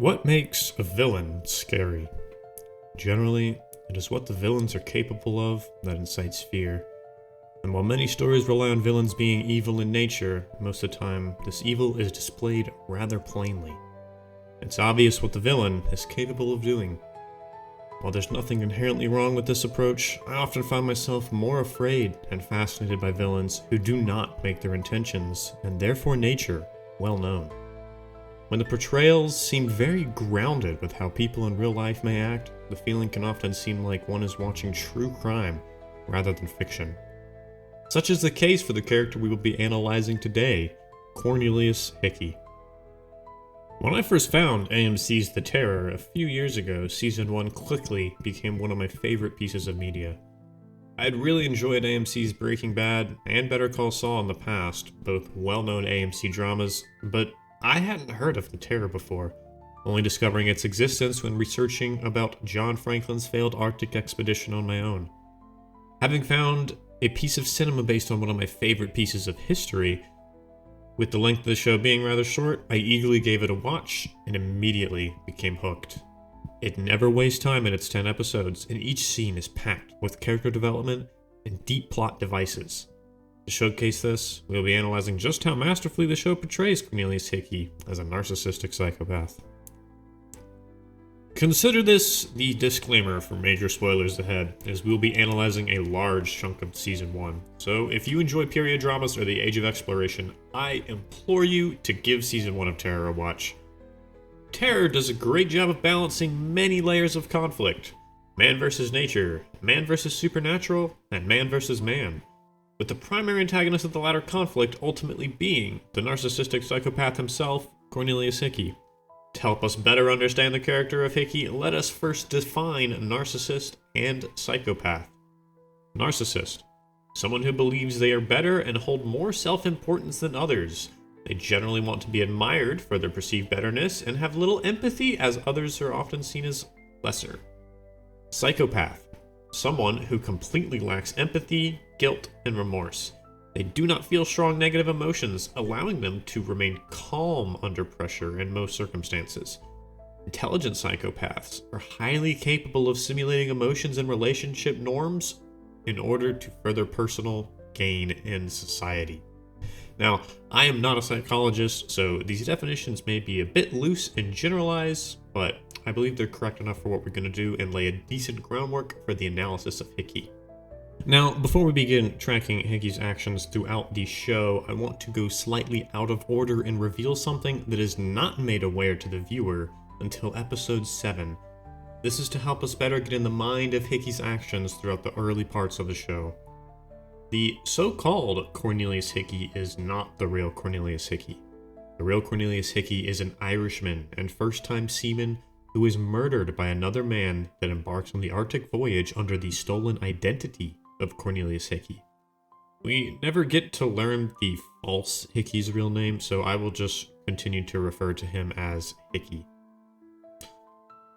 What makes a villain scary? Generally, it is what the villains are capable of that incites fear. And while many stories rely on villains being evil in nature, most of the time, this evil is displayed rather plainly. It's obvious what the villain is capable of doing. While there's nothing inherently wrong with this approach, I often find myself more afraid and fascinated by villains who do not make their intentions, and therefore nature, well known. When the portrayals seem very grounded with how people in real life may act, the feeling can often seem like one is watching true crime rather than fiction. Such is the case for the character we will be analyzing today, Cornelius Hickey. When I first found AMC's The Terror a few years ago, Season 1 quickly became one of my favorite pieces of media. I had really enjoyed AMC's Breaking Bad and Better Call Saul in the past, both well-known AMC dramas, but I hadn't heard of The Terror before, only discovering its existence when researching about John Franklin's failed Arctic expedition on my own. Having found a piece of cinema based on one of my favorite pieces of history, with the length of the show being rather short, I eagerly gave it a watch and immediately became hooked. It never wastes time in its 10 episodes, and each scene is packed with character development and deep plot devices. To showcase this, we'll be analyzing just how masterfully the show portrays Cornelius Hickey as a narcissistic psychopath. Consider this the disclaimer for major spoilers ahead, as we'll be analyzing a large chunk of Season 1. So if you enjoy period dramas or the Age of Exploration, I implore you to give Season 1 of Terror a watch. Terror does a great job of balancing many layers of conflict. Man versus nature, man versus supernatural, and man versus man. With the primary antagonist of the latter conflict ultimately being the narcissistic psychopath himself, Cornelius Hickey. To help us better understand the character of Hickey, let us first define narcissist and psychopath. Narcissist. Someone who believes they are better and hold more self-importance than others. They generally want to be admired for their perceived betterness and have little empathy, as others are often seen as lesser. Psychopath. Someone who completely lacks empathy, guilt, and remorse. They do not feel strong negative emotions, allowing them to remain calm under pressure in most circumstances. Intelligent psychopaths are highly capable of simulating emotions and relationship norms in order to further personal gain in society. Now, I am not a psychologist, so these definitions may be a bit loose and generalized, but I believe they're correct enough for what we're going to do and lay a decent groundwork for the analysis of Hickey. Now, before we begin tracking Hickey's actions throughout the show, I want to go slightly out of order and reveal something that is not made aware to the viewer until episode 7. This is to help us better get in the mind of Hickey's actions throughout the early parts of the show. The so-called Cornelius Hickey is not the real Cornelius Hickey. The real Cornelius Hickey is an Irishman and first-time seaman who is murdered by another man that embarks on the Arctic voyage under the stolen identity of Cornelius Hickey. We never get to learn the false Hickey's real name, so I will just continue to refer to him as Hickey.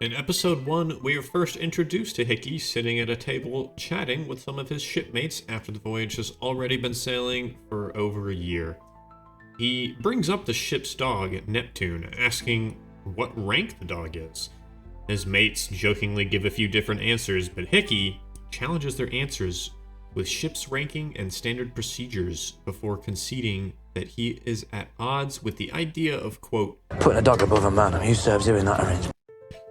In episode 1, we are first introduced to Hickey sitting at a table chatting with some of his shipmates after the voyage has already been sailing for over a year. He brings up the ship's dog, Neptune, asking what rank the dog is. His mates jokingly give a few different answers, but Hickey challenges their answers with ship's ranking and standard procedures before conceding that he is at odds with the idea of, quote, putting a dog above a man. Who serves you in that arrangement?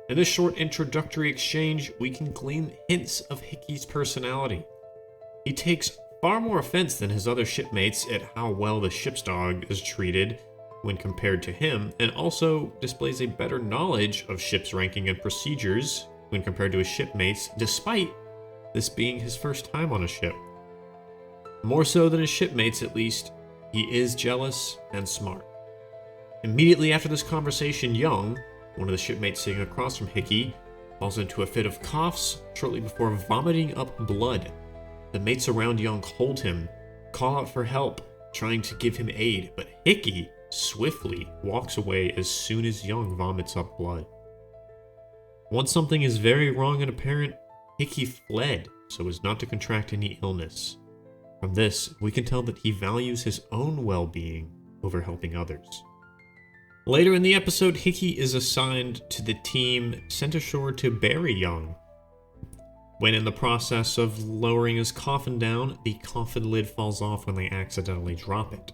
In this short introductory exchange, we can glean hints of Hickey's personality. He takes far more offense than his other shipmates at how well the ship's dog is treated when compared to him, and also displays a better knowledge of ship's ranking and procedures when compared to his shipmates, despite this being his first time on a ship. More so than his shipmates, at least, he is jealous and smart. Immediately after this conversation, Young, one of the shipmates sitting across from Hickey, falls into a fit of coughs shortly before vomiting up blood. The mates around Young hold him, call out for help, trying to give him aid, but Hickey swiftly walks away as soon as Young vomits up blood. Once something is very wrong and apparent, Hickey fled so as not to contract any illness. From this, we can tell that he values his own well-being over helping others. Later in the episode, Hickey is assigned to the team sent ashore to bury Young. When in the process of lowering his coffin down, the coffin lid falls off when they accidentally drop it.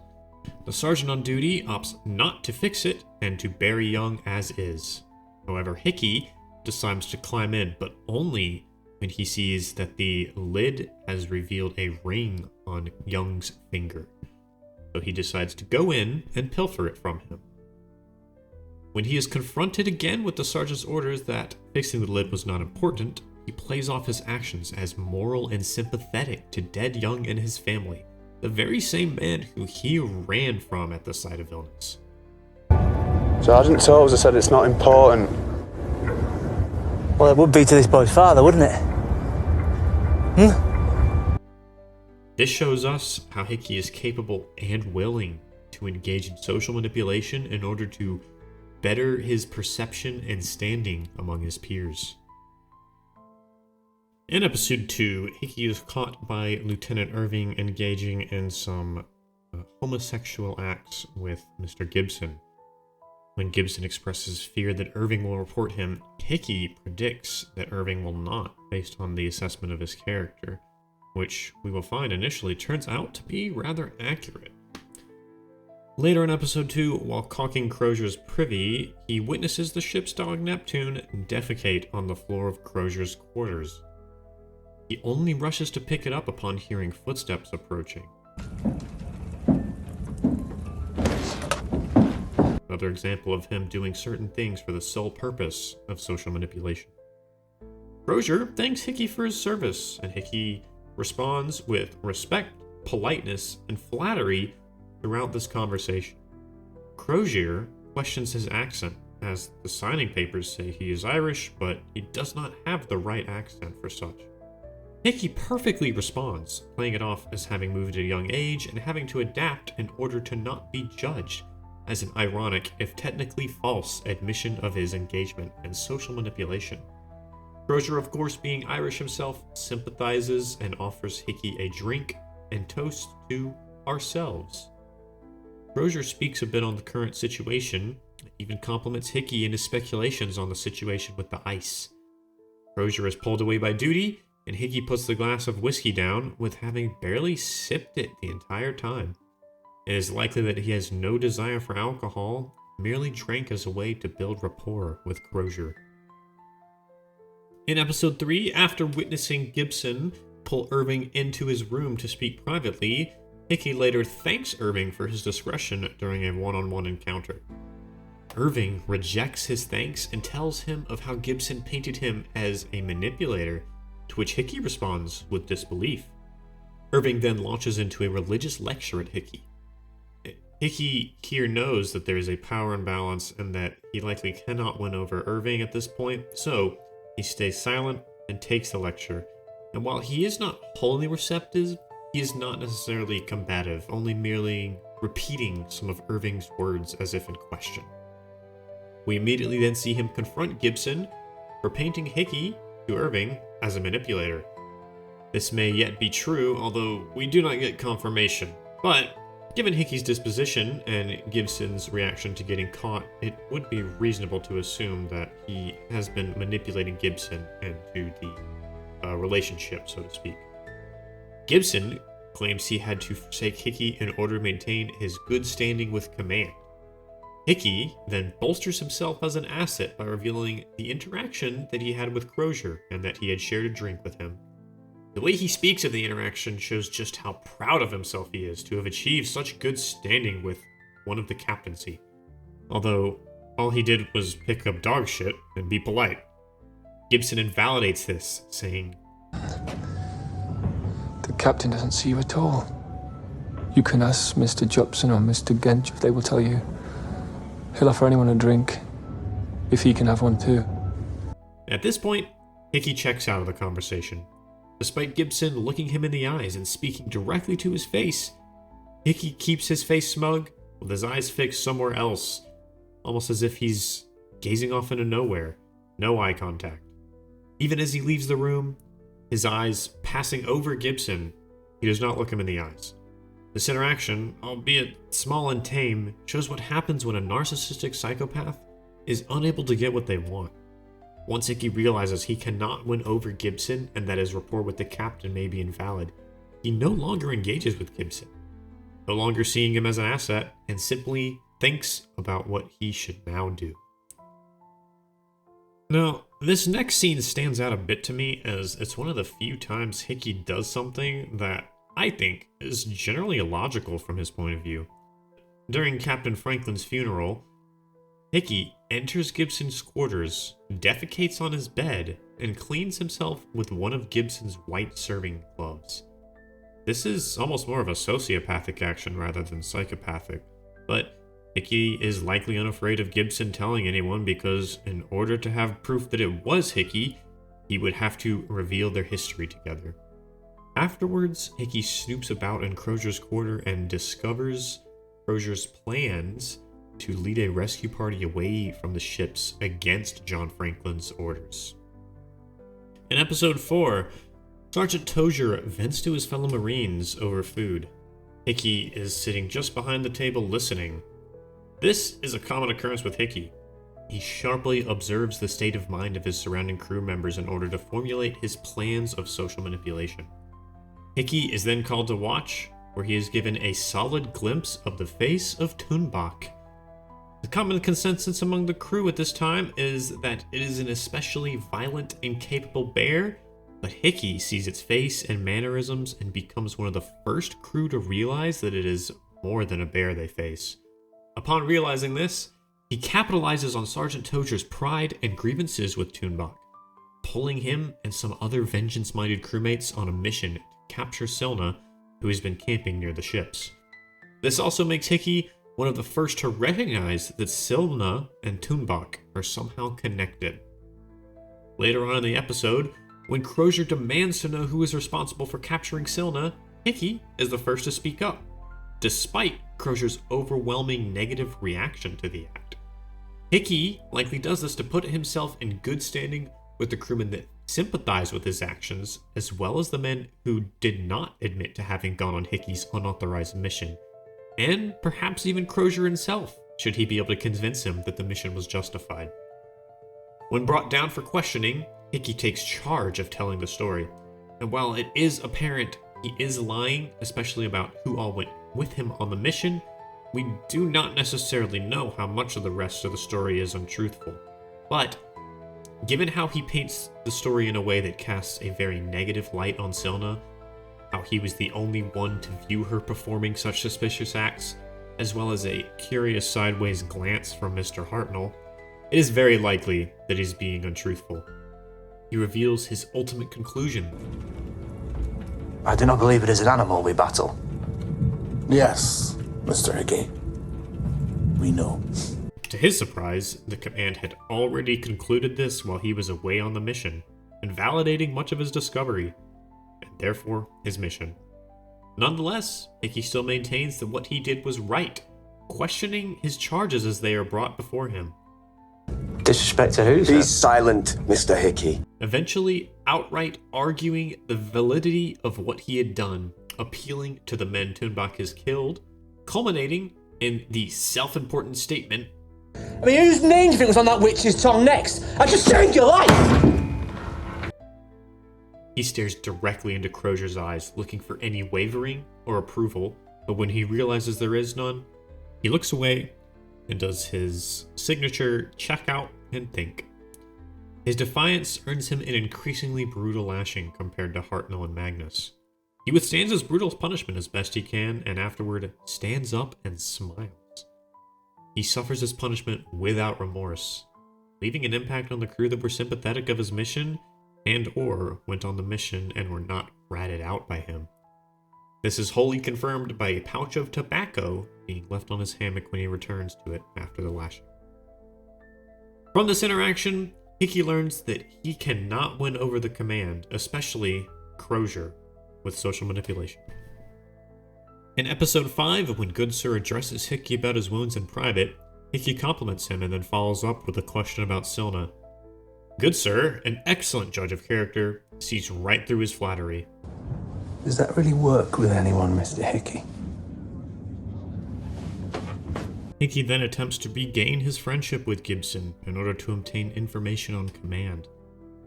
The sergeant on duty opts not to fix it and to bury Young as is. However, Hickey decides to climb in, but only when he sees that the lid has revealed a ring on Young's finger. So he decides to go in and pilfer it from him. When he is confronted again with the sergeant's orders that fixing the lid was not important, he plays off his actions as moral and sympathetic to dead Young and his family, the very same man who he ran from at the sight of illness. Sergeant Toes said it's not important. Well, it would be to this boy's father, wouldn't it? This shows us how Hickey is capable and willing to engage in social manipulation in order to better his perception and standing among his peers. In episode 2, Hickey is caught by Lieutenant Irving engaging in some homosexual acts with Mr. Gibson. When Gibson expresses fear that Irving will report him, Hickey predicts that Irving will not, based on the assessment of his character, which we will find initially turns out to be rather accurate. Later in episode 2, while caulking Crozier's privy, he witnesses the ship's dog Neptune defecate on the floor of Crozier's quarters. He only rushes to pick it up upon hearing footsteps approaching. Another example of him doing certain things for the sole purpose of social manipulation. Crozier thanks Hickey for his service, and Hickey responds with respect, politeness, and flattery throughout this conversation. Crozier questions his accent, as the signing papers say he is Irish, but he does not have the right accent for such. Hickey perfectly responds, playing it off as having moved at a young age and having to adapt in order to not be judged, as an ironic, if technically false, admission of his engagement in social manipulation. Crozier, of course, being Irish himself, sympathizes and offers Hickey a drink and toast to ourselves. Crozier speaks a bit on the current situation, even compliments Hickey in his speculations on the situation with the ice. Crozier is pulled away by duty, and Hickey puts the glass of whiskey down with having barely sipped it the entire time. It is likely that he has no desire for alcohol, merely drank as a way to build rapport with Crozier. In episode 3, after witnessing Gibson pull Irving into his room to speak privately, Hickey later thanks Irving for his discretion during a one-on-one encounter. Irving rejects his thanks and tells him of how Gibson painted him as a manipulator, to which Hickey responds with disbelief. Irving then launches into a religious lecture at Hickey. Hickey here knows that there is a power imbalance and that he likely cannot win over Irving at this point, so he stays silent and takes the lecture. And while he is not wholly receptive, he is not necessarily combative, only merely repeating some of Irving's words as if in question. We immediately then see him confront Gibson for painting Hickey to Irving as a manipulator. This may yet be true, although we do not get confirmation, but given Hickey's disposition and Gibson's reaction to getting caught, it would be reasonable to assume that he has been manipulating Gibson into the relationship, so to speak. Gibson claims he had to forsake Hickey in order to maintain his good standing with command. Hickey then bolsters himself as an asset by revealing the interaction that he had with Crozier and that he had shared a drink with him. The way he speaks of the interaction shows just how proud of himself he is to have achieved such good standing with one of the captaincy. Although, all he did was pick up dog shit and be polite. Gibson invalidates this, saying, "The captain doesn't see you at all. You can ask Mr. Jobson or Mr. Gench if they will tell you. He'll offer anyone a drink, if he can have one too." At this point, Hickey checks out of the conversation. Despite Gibson looking him in the eyes and speaking directly to his face, Hickey keeps his face smug with his eyes fixed somewhere else, almost as if he's gazing off into nowhere, no eye contact. Even as he leaves the room, his eyes passing over Gibson, he does not look him in the eyes. This interaction, albeit small and tame, shows what happens when a narcissistic psychopath is unable to get what they want. Once Hickey realizes he cannot win over Gibson and that his rapport with the captain may be invalid, he no longer engages with Gibson, no longer seeing him as an asset, and simply thinks about what he should now do. Now, this next scene stands out a bit to me as it's one of the few times Hickey does something that I think is generally illogical from his point of view. During Captain Franklin's funeral, Hickey enters Gibson's quarters, defecates on his bed, and cleans himself with one of Gibson's white serving gloves. This is almost more of a sociopathic action rather than psychopathic, but Hickey is likely unafraid of Gibson telling anyone because in order to have proof that it was Hickey, he would have to reveal their history together. Afterwards, Hickey snoops about in Crozier's quarter and discovers Crozier's plans to lead a rescue party away from the ships against John Franklin's orders. In episode 4, Sergeant Tozier vents to his fellow Marines over food. Hickey is sitting just behind the table listening. This is a common occurrence with Hickey. He sharply observes the state of mind of his surrounding crew members in order to formulate his plans of social manipulation. Hickey is then called to watch, where he is given a solid glimpse of the face of Thunbach. The common consensus among the crew at this time is that it is an especially violent and capable bear, but Hickey sees its face and mannerisms and becomes one of the first crew to realize that it is more than a bear they face. Upon realizing this, he capitalizes on Sergeant Tozier's pride and grievances with Thunbach, pulling him and some other vengeance-minded crewmates on a mission to capture Selna, who has been camping near the ships. This also makes Hickey one of the first to recognize that Selna and Thunbach are somehow connected. Later on in the episode, when Crozier demands to know who is responsible for capturing Selna, Hickey is the first to speak up, despite Crozier's overwhelming negative reaction to the act. Hickey likely does this to put himself in good standing with the crewmen that sympathize with his actions, as well as the men who did not admit to having gone on Hickey's unauthorized mission, and perhaps even Crozier himself, should he be able to convince him that the mission was justified. When brought down for questioning, Hickey takes charge of telling the story, and while it is apparent he is lying, especially about who all went with him on the mission, we do not necessarily know how much of the rest of the story is untruthful. But given how he paints the story in a way that casts a very negative light on Selna, how he was the only one to view her performing such suspicious acts, as well as a curious sideways glance from Mr. Hartnell, it is very likely that he's being untruthful. He reveals his ultimate conclusion. I do not believe it is an animal we battle. Yes, Mr. Hickey. We know. To his surprise, the command had already concluded this while he was away on the mission, invalidating much of his discovery, and therefore his mission. Nonetheless, Hickey still maintains that what he did was right, questioning his charges as they are brought before him. Disrespect to who, sir? Be silent, Mr. Hickey. Eventually outright arguing the validity of what he had done, appealing to the men Thunbach has killed, culminating in the self-important statement, I mean, whose name do you think was on that witch's tongue next? I just saved your life! He stares directly into Crozier's eyes, looking for any wavering or approval, but when he realizes there is none, he looks away and does his signature check out and think. His defiance earns him an increasingly brutal lashing compared to Hartnell and Magnus. He withstands his brutal punishment as best he can, and afterward stands up and smiles. He suffers his punishment without remorse, leaving an impact on the crew that were sympathetic of his mission and/or went on the mission and were not ratted out by him. This is wholly confirmed by a pouch of tobacco being left on his hammock when he returns to it after the lashing. From this interaction, Hickey learns that he cannot win over the command, especially Crozier, with social manipulation. In episode 5, when Good Sir addresses Hickey about his wounds in private, Hickey compliments him and then follows up with a question about Selna. Good Sir, an excellent judge of character, sees right through his flattery. Does that really work with anyone, Mr. Hickey? Hickey then attempts to regain his friendship with Gibson in order to obtain information on command.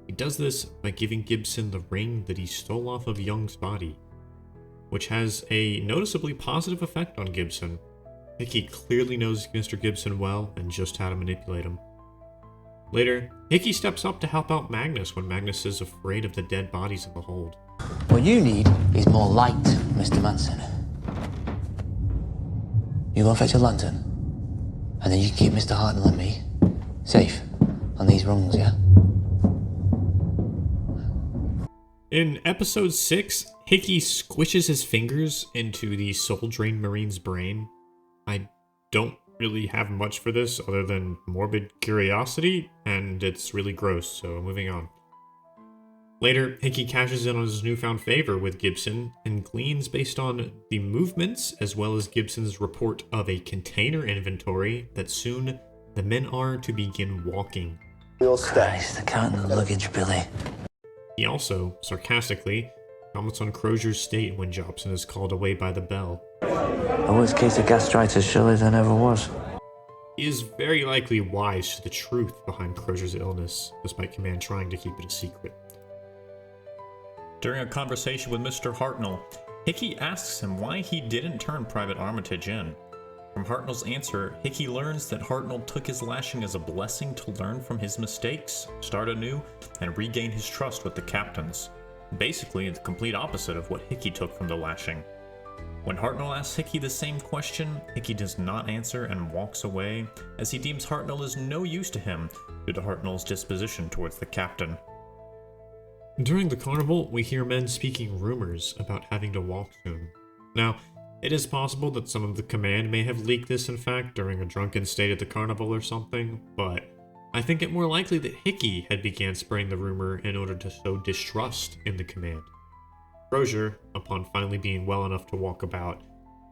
He does this by giving Gibson the ring that he stole off of Young's body, which has a noticeably positive effect on Gibson. Hickey clearly knows Mr. Gibson well and just how to manipulate him. Later, Hickey steps up to help out Magnus when Magnus is afraid of the dead bodies in the hold. What you need is more light, Mr. Manson. You go fetch a lantern, and then you keep Mr. Hartnell and me safe on these rungs, yeah? In episode 6, Hickey squishes his fingers into the Soul Drain Marine's brain. I don't really have much for this other than morbid curiosity, and it's really gross, so moving on. Later, Hickey cashes in on his newfound favor with Gibson and gleans based on the movements as well as Gibson's report of a container inventory that soon the men are to begin walking. Christ, the cat in the luggage, Billy. He also, sarcastically, comments on Crozier's state when Jobson is called away by the bell. The worst case of gastritis surely there never was. He is very likely wise to the truth behind Crozier's illness, despite Command trying to keep it a secret. During a conversation with Mr. Hartnell, Hickey asks him why he didn't turn Private Armitage in. From Hartnell's answer, Hickey learns that Hartnell took his lashing as a blessing to learn from his mistakes, start anew, and regain his trust with the captains. Basically, the complete opposite of what Hickey took from the lashing. When Hartnell asks Hickey the same question, Hickey does not answer and walks away, as he deems Hartnell is no use to him due to Hartnell's disposition towards the captain. During the carnival, we hear men speaking rumors about having to walk soon. Now, it is possible that some of the command may have leaked this in fact during a drunken state at the carnival or something, but I think it more likely that Hickey had began spreading the rumor in order to sow distrust in the command. Crozier, upon finally being well enough to walk about,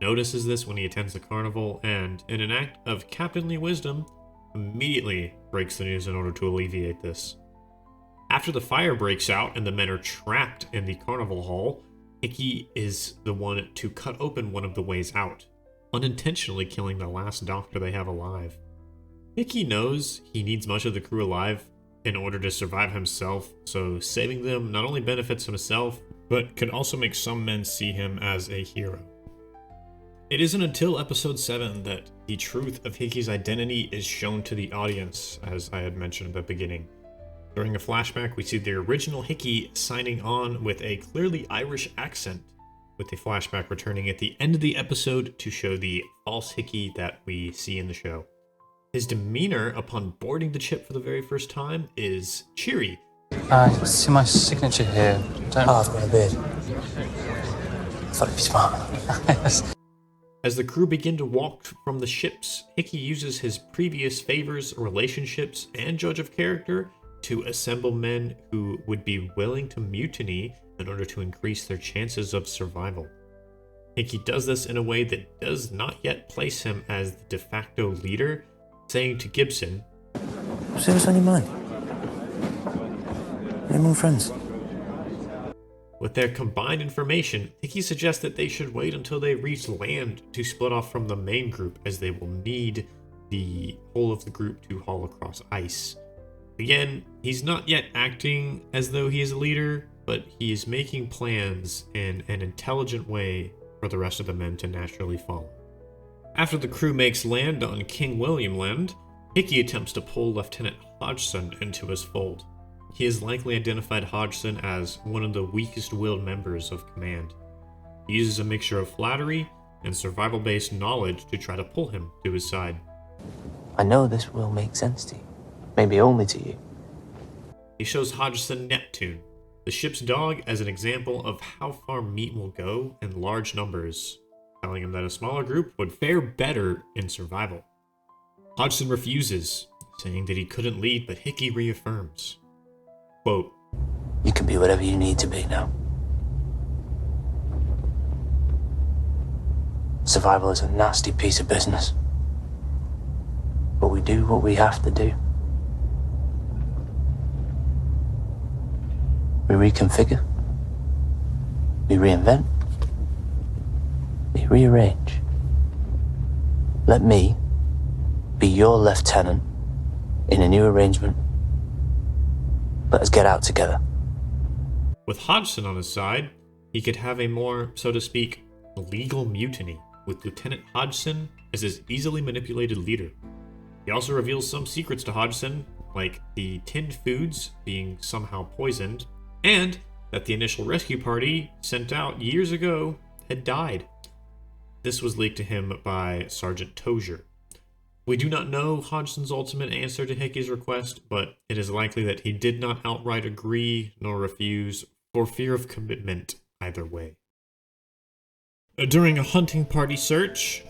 notices this when he attends the carnival and, in an act of captainly wisdom, immediately breaks the news in order to alleviate this. After the fire breaks out and the men are trapped in the carnival hall, Hickey is the one to cut open one of the ways out, unintentionally killing the last doctor they have alive. Hickey knows he needs much of the crew alive in order to survive himself, so saving them not only benefits himself, but could also make some men see him as a hero. It isn't until episode 7 that the truth of Hickey's identity is shown to the audience, as I had mentioned at the beginning. During a flashback, we see the original Hickey signing on with a clearly Irish accent, with the flashback returning at the end of the episode to show the false Hickey that we see in the show. His demeanor upon boarding the ship for the very first time is cheery. See my signature here. Don't... Oh, I've got a beard. Thought it'd be smart. As the crew begin to walk from the ships, Hickey uses his previous favors, relationships, and judge of character to assemble men who would be willing to mutiny in order to increase their chances of survival. Hickey does this in a way that does not yet place him as the de facto leader, saying to Gibson, "See what's on your mind? We're among friends." With their combined information, Hickey suggests that they should wait until they reach land to split off from the main group, as they will need the whole of the group to haul across ice. Again, he's not yet acting as though he is a leader, but he is making plans in an intelligent way for the rest of the men to naturally follow. After the crew makes land on King William Land, Hickey attempts to pull Lieutenant Hodgson into his fold. He has likely identified Hodgson as one of the weakest-willed members of command. He uses a mixture of flattery and survival-based knowledge to try to pull him to his side. I know this will make sense to you. Maybe only to you. He shows Hodgson Neptune, the ship's dog, as an example of how far meat will go in large numbers, telling him that a smaller group would fare better in survival. Hodgson refuses, saying that he couldn't lead, but Hickey reaffirms. Quote, You can be whatever you need to be now. Survival is a nasty piece of business. But we do what we have to do. We reconfigure. We reinvent. We rearrange. Let me be your lieutenant in a new arrangement. Let us get out together. With Hodgson on his side, he could have a more, so to speak, legal mutiny, with Lieutenant Hodgson as his easily manipulated leader. He also reveals some secrets to Hodgson, like the tinned foods being somehow poisoned, and that the initial rescue party sent out years ago had died. This was leaked to him by Sergeant Tozier. We do not know Hodgson's ultimate answer to Hickey's request, but it is likely that he did not outright agree nor refuse for fear of commitment either way. During a hunting party search,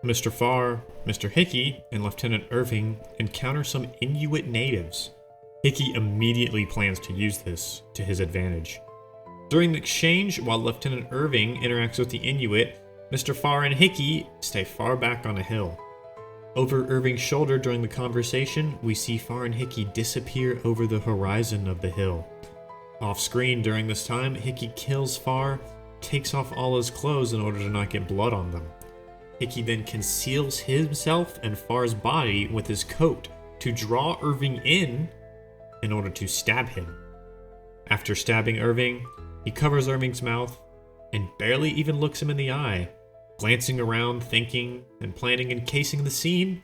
Mr. Farr, Mr. Hickey, and Lieutenant Irving encounter some Inuit natives. Hickey immediately plans to use this to his advantage. During the exchange, while Lieutenant Irving interacts with the Inuit, Mr. Farr and Hickey stay far back on a hill. Over Irving's shoulder during the conversation, we see Farr and Hickey disappear over the horizon of the hill. Off-screen during this time, Hickey kills Farr, takes off all his clothes in order to not get blood on them. Hickey then conceals himself and Farr's body with his coat to draw Irving in order to stab him. After stabbing Irving, he covers Irving's mouth and barely even looks him in the eye, glancing around, thinking and planning and casing the scene,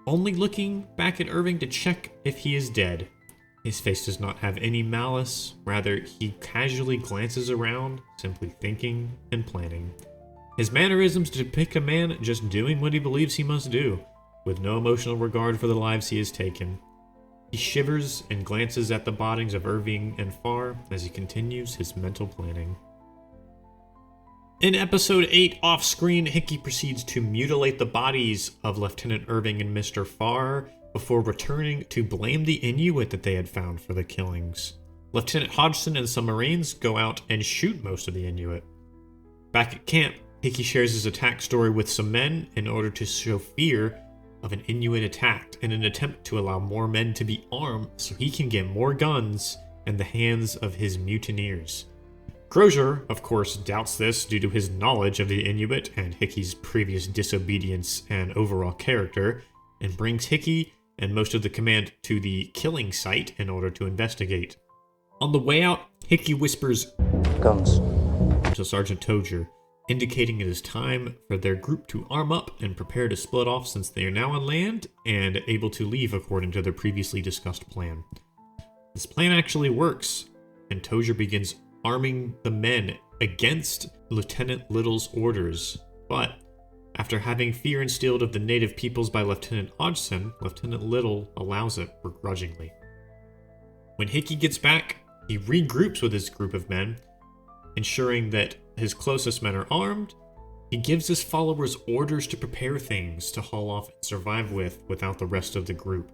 only looking back at Irving to check if he is dead. His face does not have any malice, rather he casually glances around, simply thinking and planning. His mannerisms depict a man just doing what he believes he must do, with no emotional regard for the lives he has taken. He shivers and glances at the bodies of Irving and Farr as he continues his mental planning. In episode 8, off-screen, Hickey proceeds to mutilate the bodies of Lieutenant Irving and Mr. Farr before returning to blame the Inuit that they had found for the killings. Lieutenant Hodgson and some Marines go out and shoot most of the Inuit. Back at camp, Hickey shares his attack story with some men in order to show fear of an Inuit attack in an attempt to allow more men to be armed so he can get more guns in the hands of his mutineers. Crozier, of course, doubts this due to his knowledge of the Inuit and Hickey's previous disobedience and overall character, and brings Hickey and most of the command to the killing site in order to investigate. On the way out, Hickey whispers, Guns. to Sergeant Tozier, indicating it is time for their group to arm up and prepare to split off since they are now on land and able to leave according to their previously discussed plan. This plan actually works, and Tozier begins arming the men against Lieutenant Little's orders, but after having fear instilled of the native peoples by Lieutenant Hodgson, Lieutenant Little allows it begrudgingly. When Hickey gets back, he regroups with his group of men, ensuring that his closest men are armed. He gives his followers orders to prepare things to haul off and survive without the rest of the group.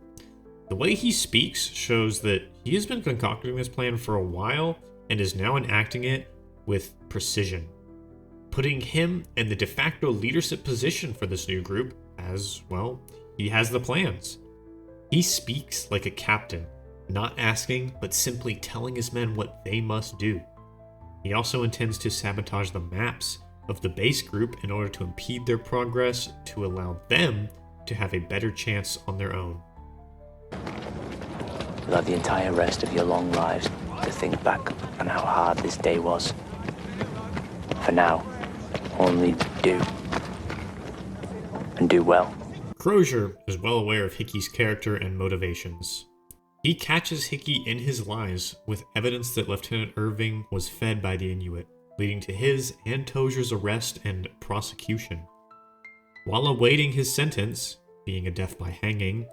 The way he speaks shows that he has been concocting this plan for a while and is now enacting it with precision, putting him in the de facto leadership position for this new group as, well, he has the plans. He speaks like a captain, not asking, but simply telling his men what they must do. He also intends to sabotage the maps of the base group in order to impede their progress to allow them to have a better chance on their own. You'll have the entire rest of your long lives to think back on how hard this day was. For now, only do. And do well. Crozier is well aware of Hickey's character and motivations. He catches Hickey in his lies with evidence that Lieutenant Irving was fed by the Inuit, leading to his and Tozier's arrest and prosecution. While awaiting his sentence, being a death by hanging,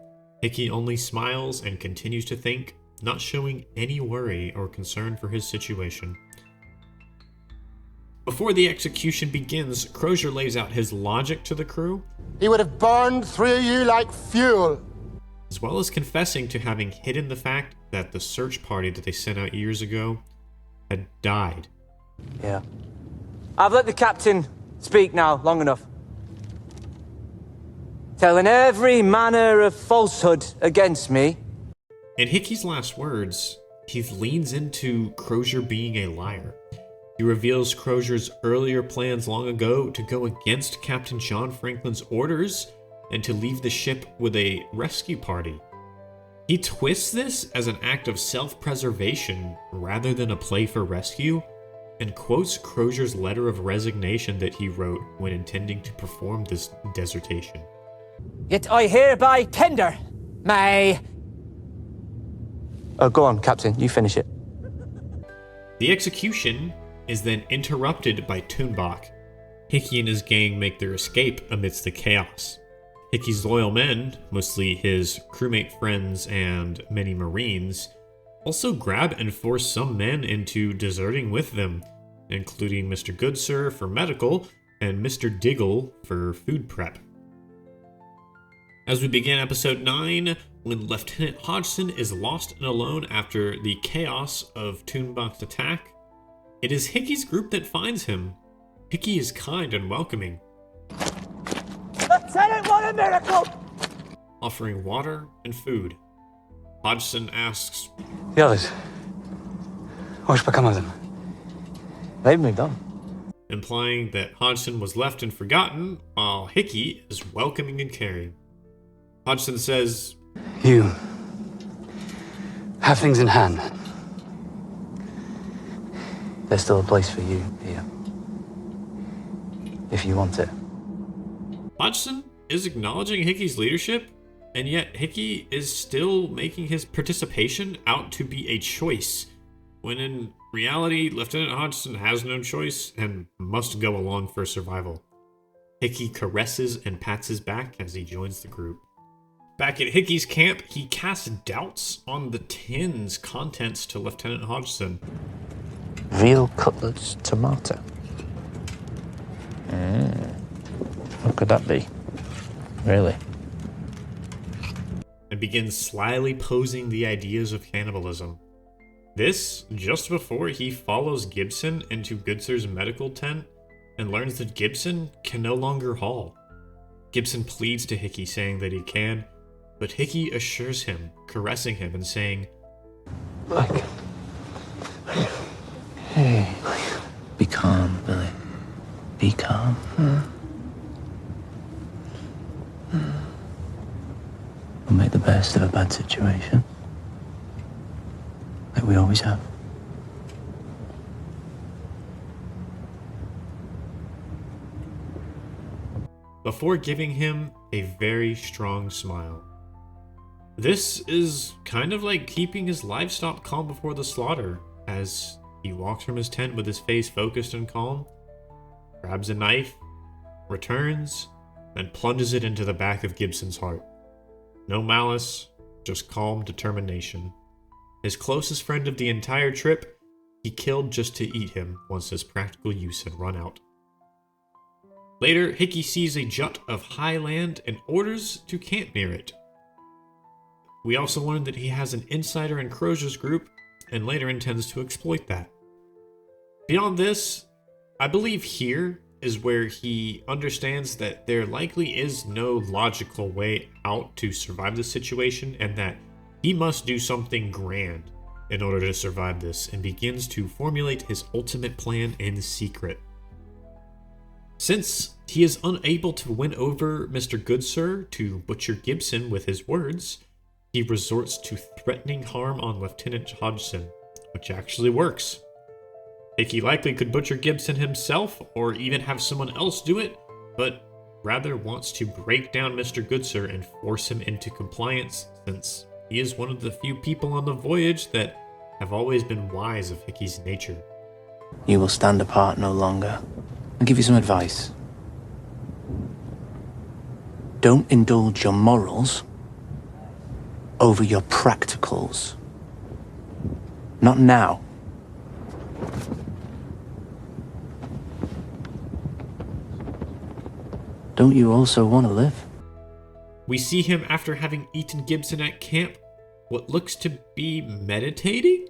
Hickey only smiles and continues to think, not showing any worry or concern for his situation. Before the execution begins, Crozier lays out his logic to the crew. He would have burned 3 of you like fuel. As well as confessing to having hidden the fact that the search party that they sent out years ago had died. Yeah. I've let the captain speak now, long enough. Telling every manner of falsehood against me. In Hickey's last words, he leans into Crozier being a liar. He reveals Crozier's earlier plans long ago to go against Captain John Franklin's orders and to leave the ship with a rescue party. He twists this as an act of self-preservation rather than a play for rescue, and quotes Crozier's letter of resignation that he wrote when intending to perform this desertation. Yet I hereby tender my... Oh, go on, Captain. You finish it. The execution is then interrupted by Toonbach. Hickey and his gang make their escape amidst the chaos. Hickey's loyal men, mostly his crewmate friends and many Marines, also grab and force some men into deserting with them, including Mr. Goodsir for medical and Mr. Diggle for food prep. As we begin episode 9, when Lieutenant Hodgson is lost and alone after the chaos of Toonbach's attack, it is Hickey's group that finds him. Hickey is kind and welcoming, Lieutenant, what a miracle! offering water and food. Hodgson asks, The others. What's become of them? They've moved on. implying that Hodgson was left and forgotten, while Hickey is welcoming and caring. Hodgson says, You have things in hand. There's still a place for you here. If you want it. Hodgson is acknowledging Hickey's leadership, and yet Hickey is still making his participation out to be a choice, when in reality, Lieutenant Hodgson has no choice and must go along for survival. Hickey caresses and pats his back as he joins the group. Back at Hickey's camp, he casts doubts on the tin's contents to Lieutenant Hodgson. Veal cutlets, tomato. What could that be? Really? And begins slyly posing the ideas of cannibalism. This, just before he follows Gibson into Goodsir's medical tent and learns that Gibson can no longer haul. Gibson pleads to Hickey, saying that he can, but Hickey assures him, caressing him and saying, Hey. Be calm, Billy. Be calm. We'll make the best of a bad situation. Like we always have. before giving him a very strong smile. This is kind of like keeping his livestock calm before the slaughter, as he walks from his tent with his face focused and calm, grabs a knife, returns, and plunges it into the back of Gibson's heart. No malice, just calm determination. His closest friend of the entire trip, he killed just to eat him once his practical use had run out. Later, Hickey sees a jut of high land and orders to camp near it. We also learn that he has an insider in Crozier's group, and later intends to exploit that. Beyond this, I believe here is where he understands that there likely is no logical way out to survive this situation, and that he must do something grand in order to survive this, and begins to formulate his ultimate plan in secret. Since he is unable to win over Mr. Goodsir to butcher Gibson with his words, he resorts to threatening harm on Lieutenant Hodgson, which actually works. Hickey likely could butcher Gibson himself, or even have someone else do it, but rather wants to break down Mr. Goodsir and force him into compliance, since he is one of the few people on the voyage that have always been wise of Hickey's nature. You will stand apart no longer. I'll give you some advice. Don't indulge your morals over your practicals. Not now. Don't you also want to live? We see him after having eaten Gibson at camp, what looks to be meditating?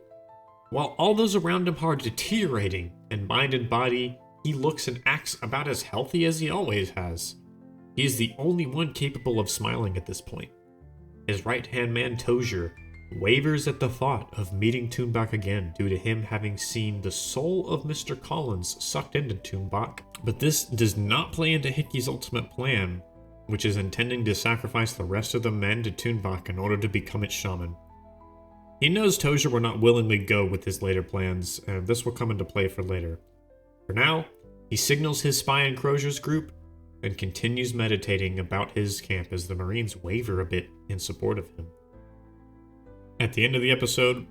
While all those around him are deteriorating in mind and body, he looks and acts about as healthy as he always has. He is the only one capable of smiling at this point. His right-hand man Tozier wavers at the thought of meeting Toonbach again due to him having seen the soul of Mr. Collins sucked into Toonbach. But this does not play into Hickey's ultimate plan, which is intending to sacrifice the rest of the men to Tunbach in order to become its shaman. He knows Tozer will not willingly go with his later plans, and this will come into play for later. For now, he signals his spy in Crozier's group and continues meditating about his camp as the Marines waver a bit in support of him. At the end of the episode,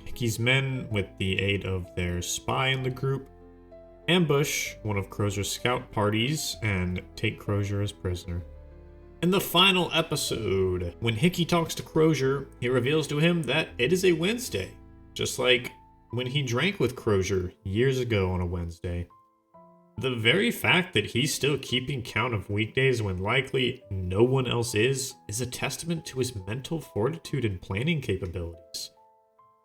Hickey's men, with the aid of their spy in the group, ambush one of Crozier's scout parties and take Crozier as prisoner. In the final episode, when Hickey talks to Crozier, he reveals to him that it is a Wednesday, just like when he drank with Crozier years ago on a Wednesday. The very fact that he's still keeping count of weekdays when likely no one else is a testament to his mental fortitude and planning capabilities.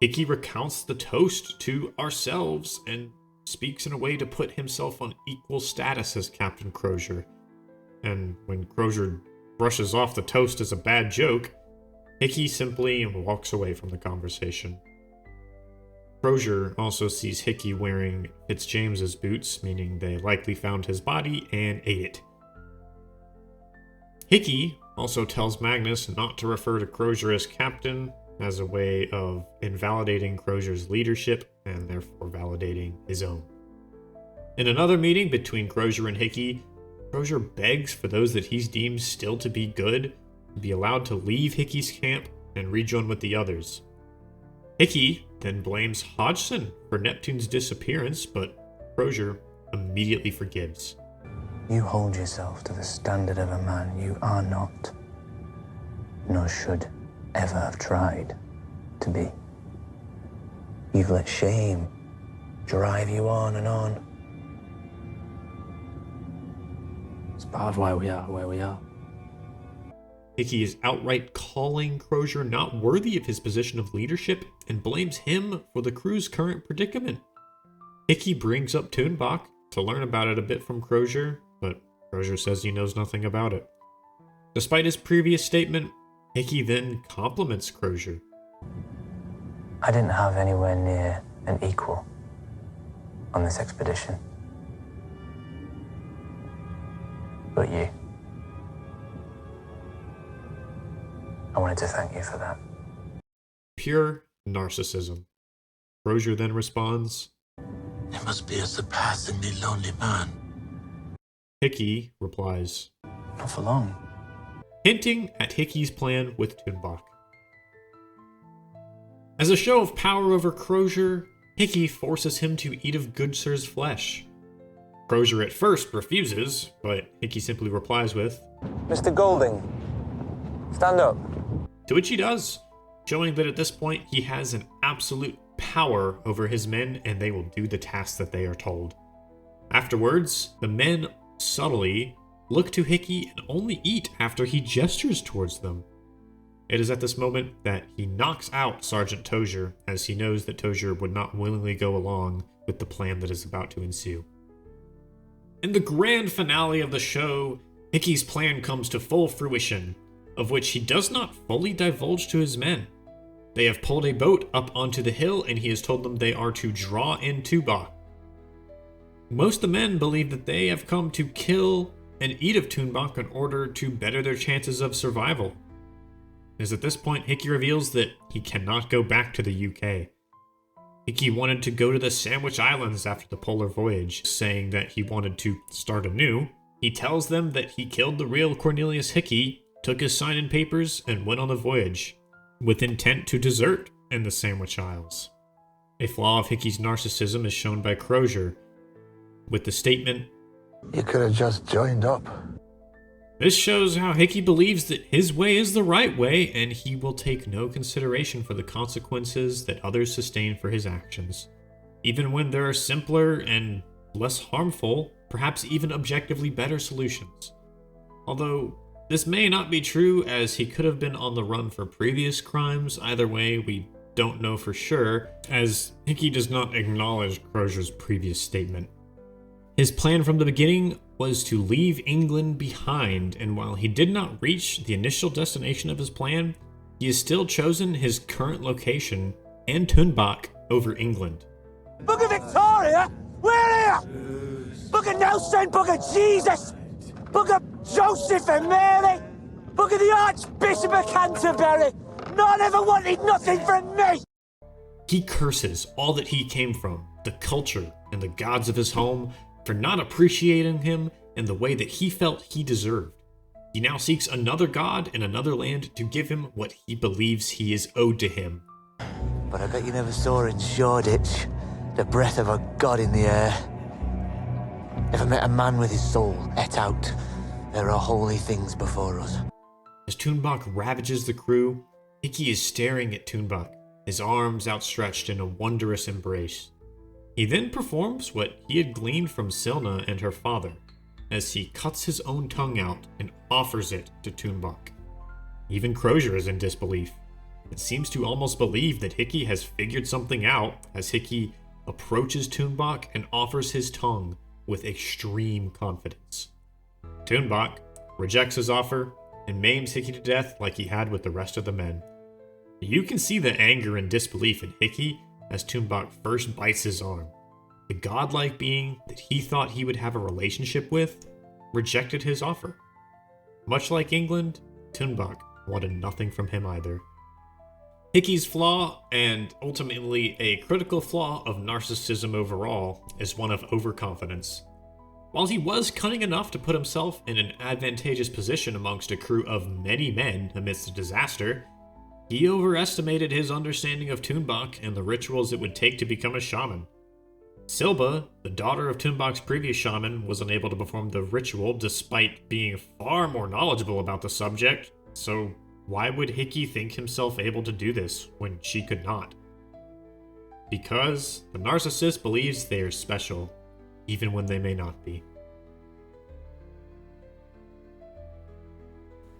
Hickey recounts the toast to ourselves and speaks in a way to put himself on equal status as Captain Crozier. And when Crozier brushes off the toast as a bad joke, Hickey simply walks away from the conversation. Crozier also sees Hickey wearing Fitzjames's boots, meaning they likely found his body and ate it. Hickey also tells Magnus not to refer to Crozier as captain, as a way of invalidating Crozier's leadership and therefore validating his own. In another meeting between Crozier and Hickey, Crozier begs for those that he deems still to be good to be allowed to leave Hickey's camp and rejoin with the others. Hickey then blames Hodgson for Neptune's disappearance, but Crozier immediately forgives. You hold yourself to the standard of a man you are not, nor should ever have tried to be. You've let shame drive you on and on. It's part of why we are where we are. Hickey is outright calling Crozier not worthy of his position of leadership and blames him for the crew's current predicament. Hickey brings up Tunbach to learn about it a bit from Crozier, but Crozier says he knows nothing about it. Despite his previous statement, Hickey then compliments Crozier. I didn't have anywhere near an equal on this expedition. But you. I wanted to thank you for that. Pure narcissism. Crozier then responds, He must be a surpassingly lonely man. Hickey replies, Not for long. hinting at Hickey's plan with Tunbach. As a show of power over Crozier, Hickey forces him to eat of Goodsir's flesh. Crozier at first refuses, but Hickey simply replies with, Mr. Golding, stand up. to which he does, showing that at this point he has an absolute power over his men and they will do the tasks that they are told. Afterwards, the men subtly look to Hickey and only eat after he gestures towards them. It is at this moment that he knocks out Sergeant Tozier, as he knows that Tozier would not willingly go along with the plan that is about to ensue. In the grand finale of the show, Hickey's plan comes to full fruition, of which he does not fully divulge to his men. They have pulled a boat up onto the hill and he has told them they are to draw in Tunbach. Most of the men believe that they have come to kill and eat of Tunbach in order to better their chances of survival. It is at this point Hickey reveals that he cannot go back to the UK. Hickey wanted to go to the Sandwich Islands after the polar voyage, saying that he wanted to start anew. He tells them that he killed the real Cornelius Hickey, took his sign-in papers, and went on the voyage, with intent to desert in the Sandwich Isles. A flaw of Hickey's narcissism is shown by Crozier, with the statement, You could have just joined up. This shows how Hickey believes that his way is the right way, and he will take no consideration for the consequences that others sustain for his actions, even when there are simpler and less harmful, perhaps even objectively better solutions. Although this may not be true, as he could have been on the run for previous crimes. Either way, we don't know for sure, as Hickey does not acknowledge Crozier's previous statement. His plan from the beginning was to leave England behind, and while he did not reach the initial destination of his plan, he has still chosen his current location and Tunbach over England. Book of Victoria? We're here! Book of Nelson, Book of Jesus! Book of Joseph and Mary! Look at the Archbishop of Canterbury! None ever wanted nothing from me! He curses all that he came from, the culture and the gods of his home, for not appreciating him in the way that he felt he deserved. He now seeks another god in another land to give him what he believes he is owed to him. But I bet you never saw in Shoreditch the breath of a god in the air. Never met a man with his soul et out. There are holy things before us. As Tuunbach ravages the crew, Hickey is staring at Tuunbach, his arms outstretched in a wondrous embrace. He then performs what he had gleaned from Silna and her father, as he cuts his own tongue out and offers it to Tuunbach. Even Crozier is in disbelief, and seems to almost believe that Hickey has figured something out as Hickey approaches Tuunbach and offers his tongue with extreme confidence. Tuunbach rejects his offer and maims Hickey to death like he had with the rest of the men. You can see the anger and disbelief in Hickey as Tuunbach first bites his arm. The godlike being that he thought he would have a relationship with rejected his offer. Much like England, Tuunbach wanted nothing from him either. Hickey's flaw, and ultimately a critical flaw of narcissism overall, is one of overconfidence. While he was cunning enough to put himself in an advantageous position amongst a crew of many men amidst a disaster, he overestimated his understanding of Tuunbach and the rituals it would take to become a shaman. Silba, the daughter of Tuunbach's previous shaman, was unable to perform the ritual despite being far more knowledgeable about the subject, so why would Hickey think himself able to do this when she could not? Because the narcissist believes they are special, even when they may not be.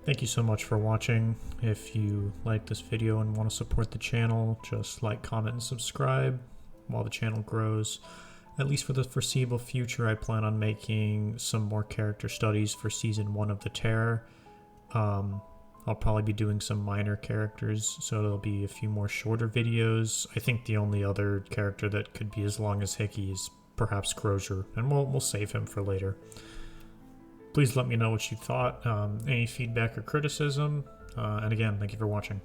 Thank you so much for watching. If you like this video and want to support the channel, just like, comment, and subscribe while the channel grows. At least for the foreseeable future, I plan on making some more character studies for Season 1 of The Terror. I'll probably be doing some minor characters, so there'll be a few more shorter videos. I think the only other character that could be as long as Hickey is perhaps Crozier, and we'll save him for later. Please let me know what you thought, any feedback or criticism, and again, thank you for watching.